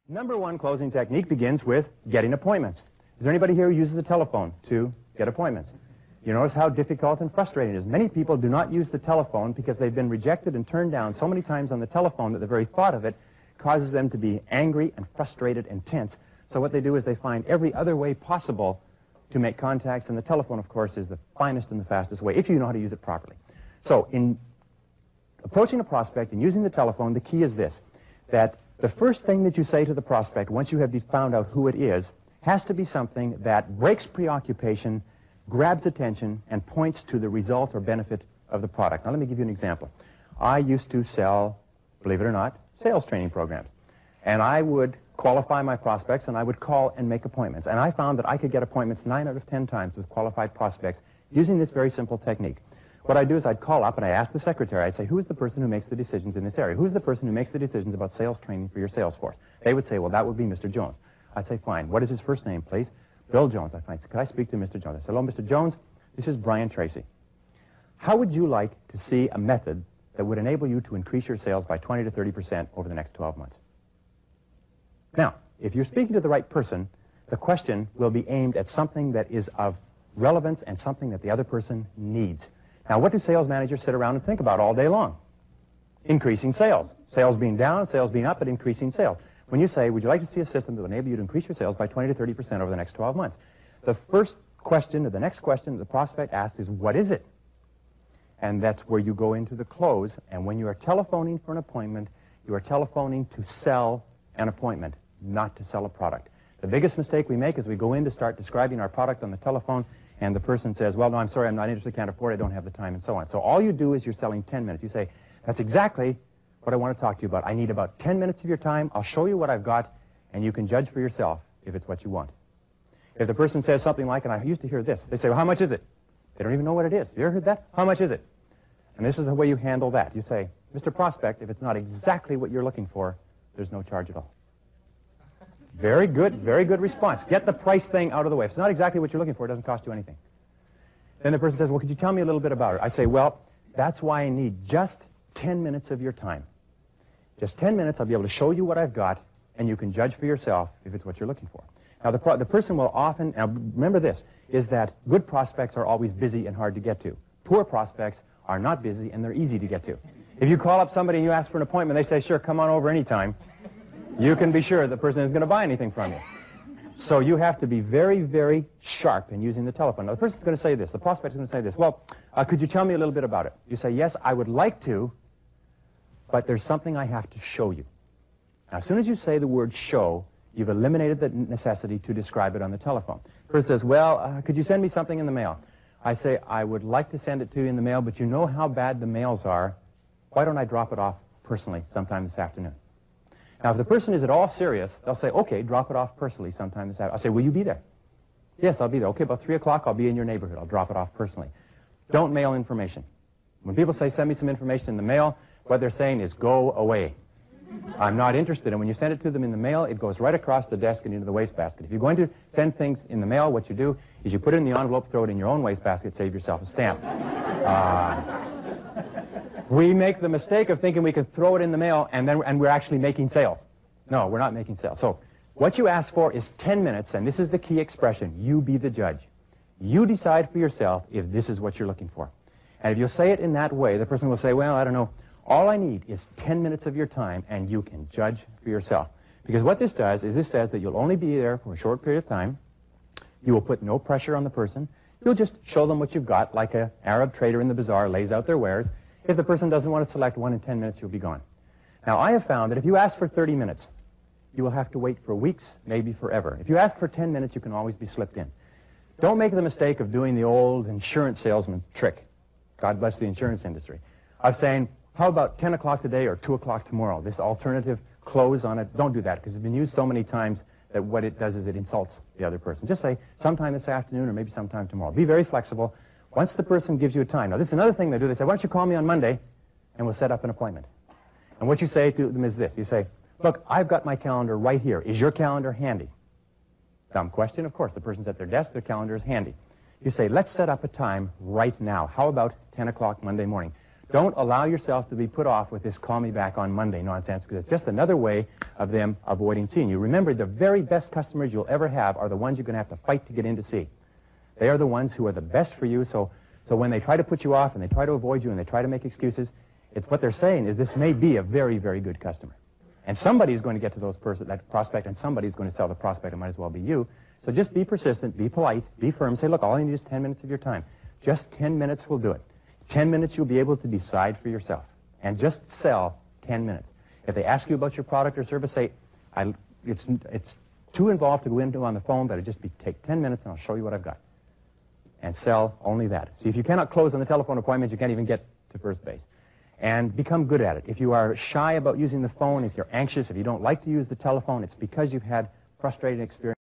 Number one closing technique begins with getting appointments. Is there anybody here who uses the telephone to get appointments? You notice how difficult and frustrating it is. Many people do not use the telephone because they've been rejected and turned down so many times on the telephone that the very thought of it causes them to be angry and frustrated and tense. So what they do is they find every other way possible to make contacts, and the telephone, of course, is the finest and the fastest way if you know how to use it properly. So in approaching a prospect and using the telephone, the key is this, that the first thing that you say to the prospect once you have found out who it is has to be something that breaks preoccupation, grabs attention, and points to the result or benefit of the product. Now let me give you an example. I used to sell, believe it or not, sales training programs. And I would qualify my prospects and I would call and make appointments. And I found that I could get appointments 9 out of 10 times with qualified prospects using this very simple technique. What I'd do is I'd call up and I'd ask the secretary, I'd say, who's the person who makes the decisions in this area? Who's the person who makes the decisions about sales training for your sales force? They would say, well, that would be Mr. Jones. I'd say, fine. What is his first name, please? Bill Jones. I'd say, could I speak to Mr. Jones? I said, hello, Mr. Jones. This is Brian Tracy. How would you like to see a method that would enable you to increase your sales by 20 to 30% over the next 12 months? Now, if you're speaking to the right person, the question will be aimed at something that is of relevance and something that the other person needs. Now, what do sales managers sit around and think about all day long? Increasing sales. Sales being down, sales being up, but increasing sales. When you say, would you like to see a system that will enable you to increase your sales by 20 to 30% over the next 12 months? The first question, or the next question that the prospect asks is, what is it? And that's where you go into the close. And when you are telephoning for an appointment, you are telephoning to sell an appointment, not to sell a product. The biggest mistake we make is we go in to start describing our product on the telephone, and the person says, well, no, I'm sorry, I'm not interested, can't afford it, I don't have the time, and so on. So all you do is you're selling 10 minutes. You say, that's exactly what I want to talk to you about. I need about 10 minutes of your time. I'll show you what I've got, and you can judge for yourself if it's what you want. If the person says something like, and I used to hear this, they say, well, how much is it? They don't even know what it is. Have you ever heard that? How much is it? And this is the way you handle that. You say, Mr. Prospect, if it's not exactly what you're looking for, there's no charge at all. Very good response. Get the price thing out of the way. If it's not exactly what you're looking for, it doesn't cost you anything. Then the person says, well, could you tell me a little bit about it? I say, well, that's why I need just 10 minutes of your time. Just 10 minutes, I'll be able to show you what I've got, and you can judge for yourself if it's what you're looking for. Now, the person will often, now remember this, is that good prospects are always busy and hard to get to. Poor prospects are not busy, and they're easy to get to. If you call up somebody and you ask for an appointment, they say, sure, come on over anytime. You can be sure the person isn't going to buy anything from you. So you have to be very sharp in using the telephone. Now, the person's going to say this. The prospect is going to say this. Well, could you tell me a little bit about it? You say, yes, I would like to, but there's something I have to show you. Now, as soon as you say the word show, you've eliminated the necessity to describe it on the telephone. The person says, well, could you send me something in the mail? I say, I would like to send it to you in the mail, but you know how bad the mails are. Why don't I drop it off personally sometime this afternoon? Now, if the person is at all serious, they'll say, okay, drop it off personally sometime this afternoon. I'll say, will you be there? Yes, I'll be there. Okay, about 3 o'clock, I'll be in your neighborhood. I'll drop it off personally. Don't mail information. When people say, send me some information in the mail, what they're saying is, go away. I'm not interested. And when you send it to them in the mail, it goes right across the desk and into the wastebasket. If you're going to send things in the mail, what you do is you put it in the envelope, throw it in your own wastebasket, save yourself a stamp. We make the mistake of thinking we can throw it in the mail and we're actually making sales. No, we're not making sales. So what you ask for is 10 minutes, and this is the key expression. You be the judge. You decide for yourself if this is what you're looking for. And if you say it in that way, the person will say, well, I don't know. All I need is 10 minutes of your time, and you can judge for yourself. Because what this does is this says that you'll only be there for a short period of time. You will put no pressure on the person. You'll just show them what you've got, like an Arab trader in the bazaar lays out their wares. If the person doesn't want to select one in 10 minutes, you'll be gone. Now, I have found that if you ask for 30 minutes, you will have to wait for weeks, maybe forever. If you ask for 10 minutes, you can always be slipped in. Don't make the mistake of doing the old insurance salesman's trick. God bless the insurance industry. Of saying, how about 10 o'clock today or 2 o'clock tomorrow? This alternative close on it. Don't do that, because it's been used so many times that what it does is it insults the other person. Just say, sometime this afternoon or maybe sometime tomorrow. Be very flexible. Once the person gives you a time. Now, this is another thing they do. They say, why don't you call me on Monday, and we'll set up an appointment. And what you say to them is this. You say, look, I've got my calendar right here. Is your calendar handy? Dumb question, of course. The person's at their desk. Their calendar is handy. You say, let's set up a time right now. How about 10 o'clock Monday morning? Don't allow yourself to be put off with this call me back on Monday nonsense, because it's just another way of them avoiding seeing you. Remember, the very best customers you'll ever have are the ones you're going to have to fight to get in to see. They are the ones who are the best for you, so when they try to put you off and they try to avoid you and they try to make excuses, it's what they're saying is this may be a very, very good customer. And somebody's going to get to that prospect, and somebody's going to sell the prospect. It might as well be you. So just be persistent, be polite, be firm. Say, look, all I need is 10 minutes of your time. Just 10 minutes will do it. 10 minutes you'll be able to decide for yourself. And just sell 10 minutes. If they ask you about your product or service, say, it's too involved to go into on the phone, but take 10 minutes and I'll show you what I've got. And sell only that. See, if you cannot close on the telephone appointments, you can't even get to first base. And become good at it. If you are shy about using the phone, if you're anxious, if you don't like to use the telephone, it's because you've had frustrating experience.